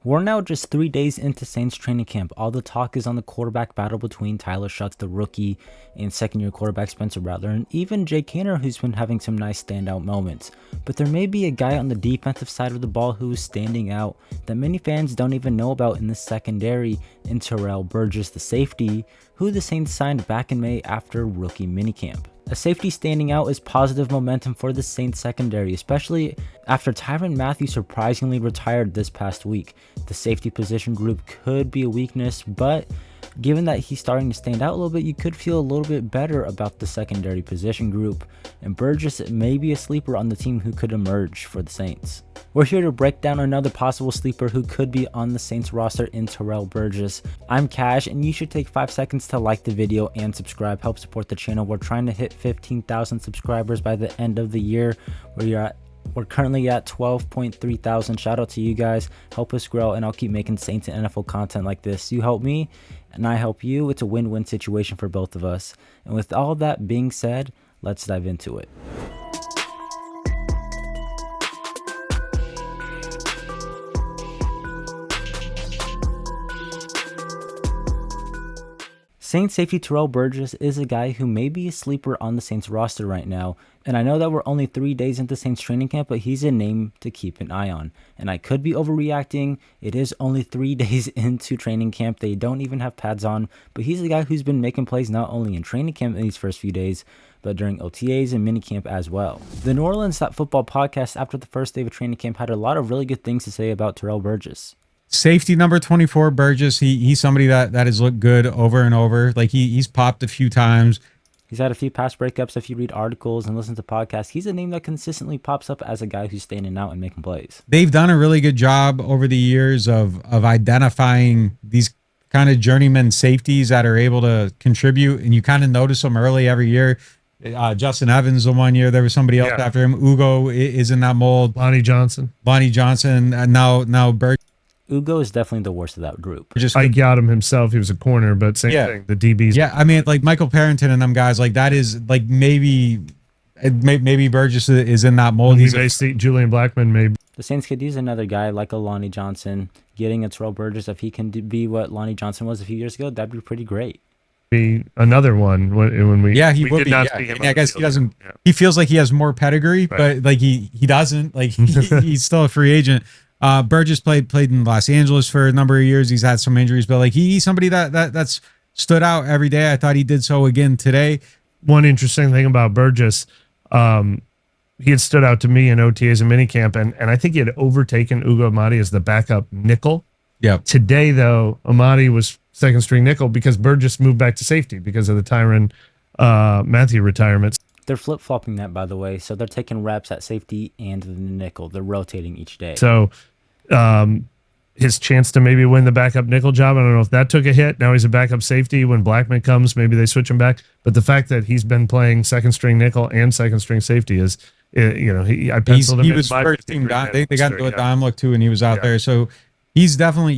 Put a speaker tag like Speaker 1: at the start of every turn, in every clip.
Speaker 1: We're now just 3 days into Saints training camp. All the talk is on the quarterback battle between Tyler Shucks, the rookie, and second-year quarterback Spencer Rattler, and even Jake Kanner, who's been having some nice standout moments. But there may be a guy on the defensive side of the ball who is standing out that many fans don't even know about in the secondary, in Terrell Burgess, the safety, who the Saints signed back in May after rookie minicamp. A safety standing out is positive momentum for the Saints secondary, especially after Tyrann Mathieu surprisingly retired this past week. The safety position group could be a weakness, but given that he's starting to stand out a little bit, you could feel a little bit better about the secondary position group, and Burgess may be a sleeper on the team who could emerge for the Saints. We're here to break down another possible sleeper who could be on the Saints roster in Terrell Burgess. I'm Cash, and you should take 5 seconds to like the video and subscribe. Help support the channel. We're trying to hit 15,000 subscribers by the end of the year. We're currently at 12.3 thousand. Shout out to you guys. Help us grow, and I'll keep making Saints and NFL content like this. You help me, and I help you. It's a win-win situation for both of us. And with all that being said, let's dive into it. Saints safety Terrell Burgess is a guy who may be a sleeper on the Saints roster right now, and I know that we're only 3 days into Saints training camp, but he's a name to keep an eye on. And I could be overreacting. It is only 3 days into training camp. They don't even have pads on, but he's a guy who's been making plays not only in training camp in these first few days, but during OTAs and minicamp as well. The New Orleans Football podcast after the first day of training camp had a lot of really good things to say about Terrell Burgess.
Speaker 2: Safety number 24, Burgess. He's somebody that has looked good over and over. Like he's popped a few times.
Speaker 1: He's had a few pass breakups. If you read articles and listen to podcasts, he's a name that consistently pops up as a guy who's standing out and making plays.
Speaker 2: They've done a really good job over the years of identifying these kind of journeyman safeties that are able to contribute, and you kind of notice them early every year. Justin Evans, the 1 year there was somebody else after him. Ugo is in that mold.
Speaker 3: Lonnie Johnson,
Speaker 2: and now Burgess.
Speaker 1: Ugo is definitely the worst of that group.
Speaker 3: I got him himself. He was a corner, but same thing. The DBs.
Speaker 2: Yeah, I mean, like Michael Parrington and them guys, like that is like maybe Burgess is in that mold.
Speaker 3: He's Julian Blackman, maybe.
Speaker 1: The Saints could use another guy like a Lonnie Johnson. Getting a Terrell Burgess, if he can be what Lonnie Johnson was a few years ago, that'd be pretty great.
Speaker 3: Be another one when we
Speaker 2: he would be. I guess he doesn't. Yeah. He feels like he has more pedigree, but like he doesn't. Like he's still a free agent. Burgess played in Los Angeles for a number of years. He's had some injuries, but like he's somebody that's stood out every day. I thought he did so again today.
Speaker 3: One interesting thing about Burgess, he had stood out to me in OTAs and minicamp, and I think he had overtaken Ugo Amadi as the backup nickel.
Speaker 2: Yeah.
Speaker 3: Today, though, Amadi was second string nickel because Burgess moved back to safety because of the Tyrann Mathieu retirements.
Speaker 1: They're flip-flopping that, by the way, so they're taking reps at safety and the nickel. They're rotating each day.
Speaker 3: So his chance to maybe win the backup nickel job, I don't know if that took a hit. Now he's a backup safety. When Blackman comes, maybe they switch him back. But the fact that he's been playing second string nickel and second string safety is, I penciled him.
Speaker 2: He was first team dime. They got into a dime look too, and he was out there. So he's definitely,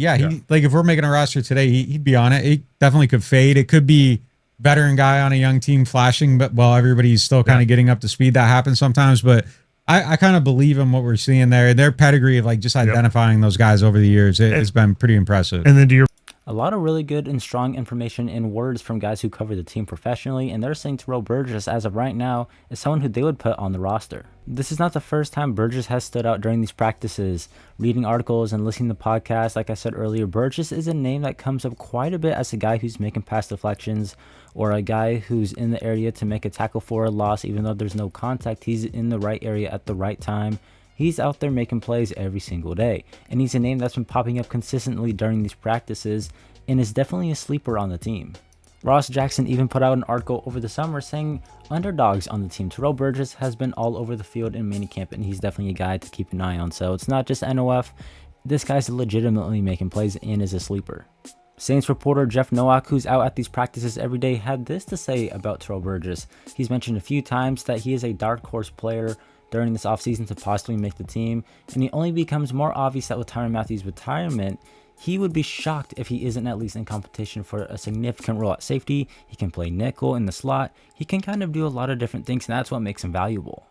Speaker 2: like if we're making a roster today, he'd be on it. He definitely could fade. It could be veteran guy on a young team flashing, but while everybody's still kind of getting up to speed. That happens sometimes, but I kind of believe in what we're seeing there. Their pedigree of like just identifying those guys over the years, it's been pretty impressive.
Speaker 3: And then
Speaker 1: a lot of really good and strong information in words from guys who cover the team professionally, and they're saying Terrell Burgess, as of right now, is someone who they would put on the roster. This is not the first time Burgess has stood out during these practices. Reading articles and listening to podcasts, like I said earlier, Burgess is a name that comes up quite a bit as a guy who's making pass deflections, or a guy who's in the area to make a tackle for a loss. Even though there's no contact, he's in the right area at the right time. He's out there making plays every single day, and he's a name that's been popping up consistently during these practices and is definitely a sleeper on the team. Ross Jackson even put out an article over the summer saying underdogs on the team. Terrell Burgess has been all over the field in minicamp, and he's definitely a guy to keep an eye on. So it's not just NOF. This guy's legitimately making plays and is a sleeper. Saints reporter Jeff Nowak, who's out at these practices every day, had this to say about Terrell Burgess. He's mentioned a few times that he is a dark horse player during this offseason to possibly make the team, and it only becomes more obvious that with Tyrann Mathieu's retirement, he would be shocked if he isn't at least in competition for a significant role at safety. He can play nickel in the slot. He can kind of do a lot of different things, and that's what makes him valuable.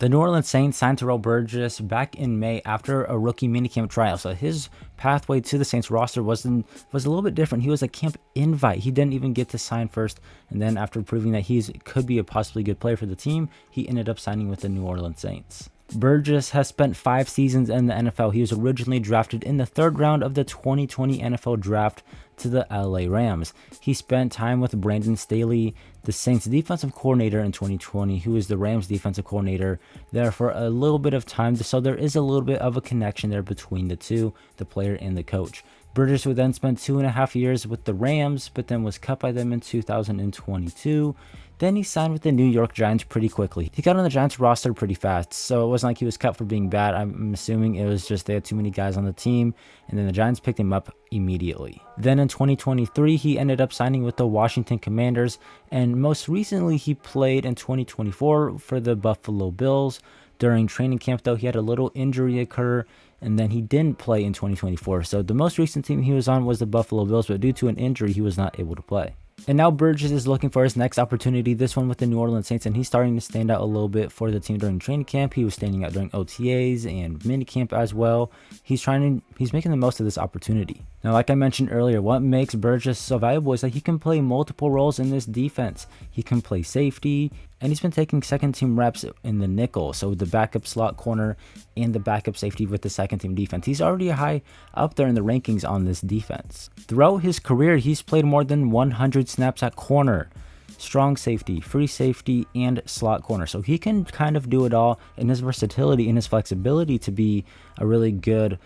Speaker 1: The New Orleans Saints signed Terrell Burgess back in May after a rookie minicamp trial. So his pathway to the Saints roster was a little bit different. He was a camp invite. He didn't even get to sign first. And then after proving that he could be a possibly good player for the team, he ended up signing with the New Orleans Saints. Burgess has spent 5 seasons in the NFL. He was originally drafted in the 3rd round of the 2020 NFL Draft to the LA Rams. He spent time with Brandon Staley, the Saints defensive coordinator in 2020, who is the Rams defensive coordinator, there for a little bit of time. So there is a little bit of a connection there between the two, the player and the coach. Burgess would then spend 2.5 years with the Rams, but then was cut by them in 2022. Then he signed with the New York Giants pretty quickly. He got on the Giants roster pretty fast, so it wasn't like he was cut for being bad. I'm assuming it was just they had too many guys on the team, and then the Giants picked him up immediately. Then in 2023, he ended up signing with the Washington Commanders, and most recently he played in 2024 for the Buffalo Bills. During training camp, though, he had a little injury occur, and then he didn't play in 2024. So the most recent team he was on was the Buffalo Bills, but due to an injury, he was not able to play. And now Burgess is looking for his next opportunity, this one with the New Orleans Saints, and he's starting to stand out a little bit for the team during training camp. He was standing out during OTAs and minicamp as well. He's making the most of this opportunity. Now, like I mentioned earlier, what makes Burgess so valuable is that he can play multiple roles in this defense. He can play safety, and he's been taking second team reps in the nickel, so the backup slot corner and the backup safety with the second team defense. He's already high up there in the rankings on this defense. Throughout his career, he's played more than 100 snaps at corner, strong safety, free safety, and slot corner. So he can kind of do it all, and his versatility and his flexibility to be a really good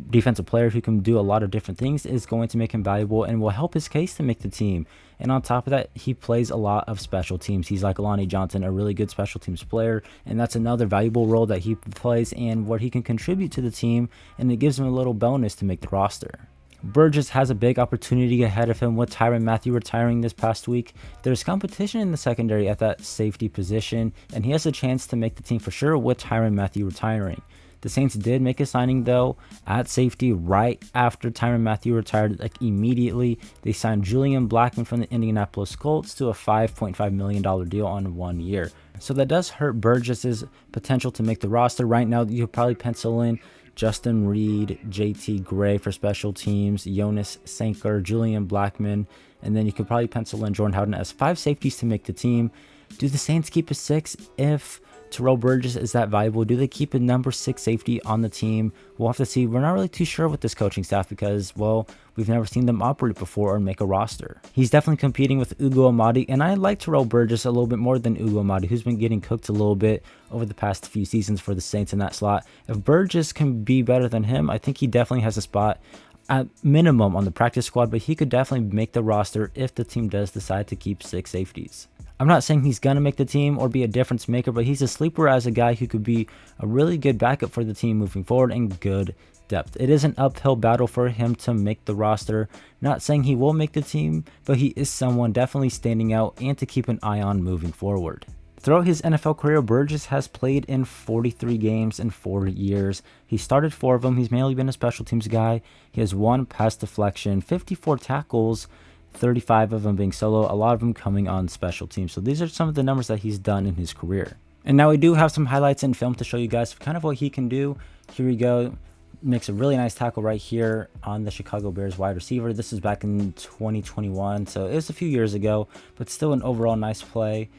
Speaker 1: defensive player who can do a lot of different things is going to make him valuable and will help his case to make the team. And on top of that, he plays a lot of special teams. He's like Lonnie Johnson, a really good special teams player, and that's another valuable role that he plays and where he can contribute to the team, and it gives him a little bonus to make the roster. Burgess has a big opportunity ahead of him with Tyrann Mathieu retiring this past week. There's competition in the secondary at that safety position, and he has a chance to make the team for sure with Tyrann Mathieu retiring. The Saints did make a signing, though, at safety right after Tyrann Mathieu retired, like immediately. They signed Julian Blackmon from the Indianapolis Colts to a $5.5 million deal on 1 year. So that does hurt Burgess's potential to make the roster. Right now, you could probably pencil in Justin Reed, JT Gray for special teams, Jonas Sanker, Julian Blackmon, and then you could probably pencil in Jordan Howden as 5 safeties to make the team. Do the Saints keep a 6 if Terrell Burgess is that valuable? Do they keep a number 6 safety on the team? We'll have to see. We're not really too sure with this coaching staff because, well, we've never seen them operate before or make a roster. He's definitely competing with Ugo Amadi, and I like Terrell Burgess a little bit more than Ugo Amadi, who's been getting cooked a little bit over the past few seasons for the Saints in that slot. If Burgess can be better than him, I think he definitely has a spot at minimum on the practice squad, but he could definitely make the roster if the team does decide to keep 6 safeties. I'm not saying he's going to make the team or be a difference maker, but he's a sleeper as a guy who could be a really good backup for the team moving forward and good depth. It is an uphill battle for him to make the roster. Not saying he will make the team, but he is someone definitely standing out and to keep an eye on moving forward. Throughout his NFL career, Burgess has played in 43 games in 4 years. He started 4 of them. He's mainly been a special teams guy. He has 1 pass deflection, 54 tackles, 35 of them being solo, a lot of them coming on special teams. So these are some of the numbers that he's done in his career. And now we do have some highlights in film to show you guys kind of what he can do. Here we go. Makes a really nice tackle right here on the Chicago Bears wide receiver. This is back in 2021, so it was a few years ago, but still an overall nice play.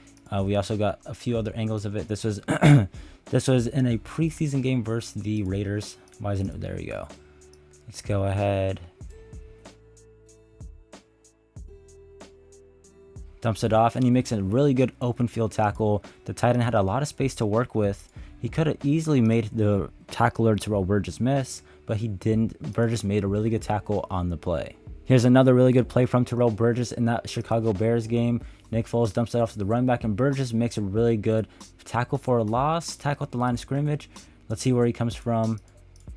Speaker 1: We also got a few other angles of it. This was this was in a preseason game versus the Raiders. Why isn't it? There we go. Let's go ahead. Dumps it off, and he makes a really good open field tackle. The tight end had a lot of space to work with. He could have easily made the tackler Terrell Burgess miss, but he didn't. Burgess made a really good tackle on the play. Here's another really good play from Terrell Burgess in that Chicago Bears game. Nick Foles dumps it off to the running back, and Burgess makes a really good tackle for a loss, tackle at the line of scrimmage. Let's see where he comes from.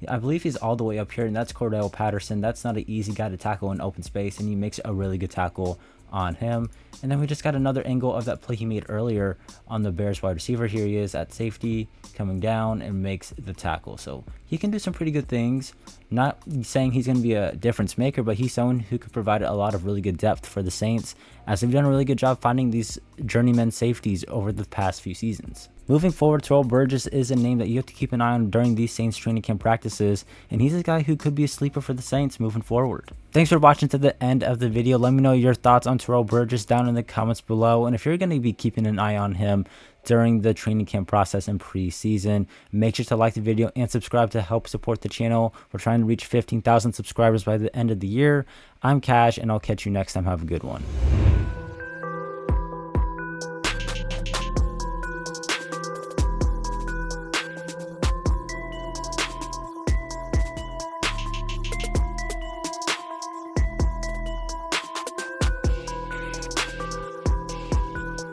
Speaker 1: I believe he's all the way up here, and that's Cordell Patterson. That's not an easy guy to tackle in open space, and he makes a really good tackle on him. And then we just got another angle of that play he made earlier on the Bears wide receiver. Here he is at safety, coming down and makes the tackle. So he can do some pretty good things. Not saying he's going to be a difference maker, but he's someone who could provide a lot of really good depth for the Saints, as they've done a really good job finding these journeyman safeties over the past few seasons. Moving forward, Terrell Burgess is a name that you have to keep an eye on during these Saints training camp practices, and he's a guy who could be a sleeper for the Saints moving forward. Thanks for watching to the end of the video. Let me know your thoughts on Terrell Burgess down in the comments below, and if you're going to be keeping an eye on him during the training camp process and preseason, make sure to like the video and subscribe to help support the channel. We're trying to reach 15,000 subscribers by the end of the year. I'm Cash, and I'll catch you next time. Have a good one.